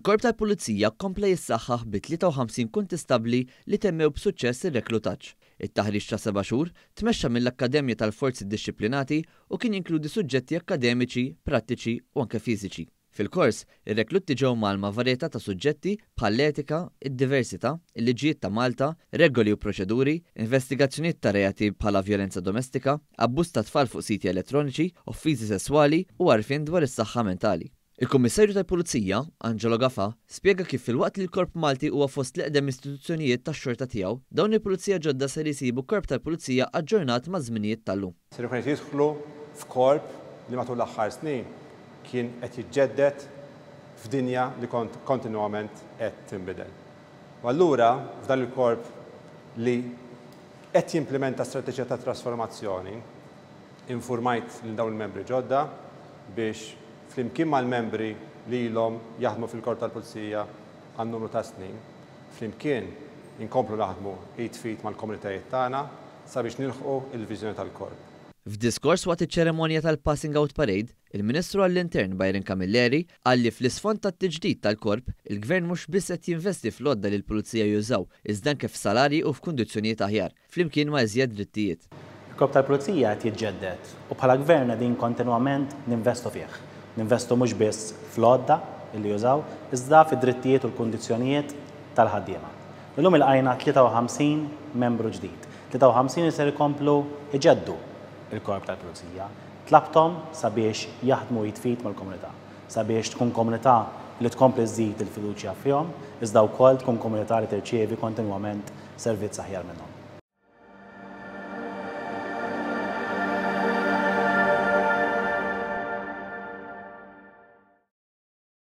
Il-Korp tal-Pulizija kompla jissaħħaħ bi 53 kuntistabbli li temmew b'suċċess ir-reklutaġġ. It-taħriġ ta' 7 xhur tmexxa mill-Akkademja tal-Forzi Dixxiplinati u kien jinkludi suġġetti akademiċi, prattiċi u anke fiżiċi. Fil-kors, ir-reklutti ġew malma varjetà ta' suġġetti bħall-etika, id-diversità, il-liġijiet ta' Malta, regoli u proċeduri, investigazzjonijiet ta' reati bħala vjolenza domestika, abbuż ta' tfal fuq siti elettroniċi, offiżi sesswali u għarfien dwar is-saħħa mentali. Il-Kummissarju tal-Pulizija, Angelo Gaffa, spjega kif filwaqt li l-Korp Malti huwa fost l-eqdem istituzzjonijiet tax-xorta tiegħu, dawn il-Pulizija ġodda ser jisibu Korp tal-Pulizija aġġornat maż-żminijiet tal-lum. Ser ikun qed jidħlu f'korp li matul l-aħħar snin kien qed jiġġedded f'dinja li kontinwament qed tinbidel. U allura f'dan il-korp li qed jimplementa strateġija ta' trasformazzjoni, infurmajt lil dawn il-membri ġodda biex flimkien mal-membri li ilhom jaħdmu fil-Korp tal-Pulizija għal numru ta' snin, flimkien inkomplu naħdmu id fit mal-komunitajiet tagħna sabiex nilħqu il-viżjoni tal-korp. F'diskors waqt iċ-ċeremonja tal-Passing Out Parade, il-Ministru għall-Intern Byron Camilleri qal li fl-isfond tat-tiġdid tal-korp, il-Gvern mhux biss qed jinvesti fl-għodda li l-Pulizija jużaw, iżda anke f'salarji u f'kundizzjonijiet aħjar, flimkien ma' iżjed drittijiet. Il-Korp tal-Pulizija qed jiġġedded u bħala Gvern qegħdin kontinwament ninvestu fih. Ninvestu mhux biss fl-għodda li jużaw, iżda fid-drittijiet u l-kundizzjonijiet tal-ħaddiema. Illum ilqajna 53 membru ġdid. 53 ser ikomplu iġeddu il-Korp tal-Pulizija. Tlabthom sabiex jaħdmu jitfit mal-komunità, sabiex tkun komunità li tkompli żżid il-fiduċja fihom, iżda wkoll tkun komunità li tirċievi kontinwament servizz aħjar minnhom.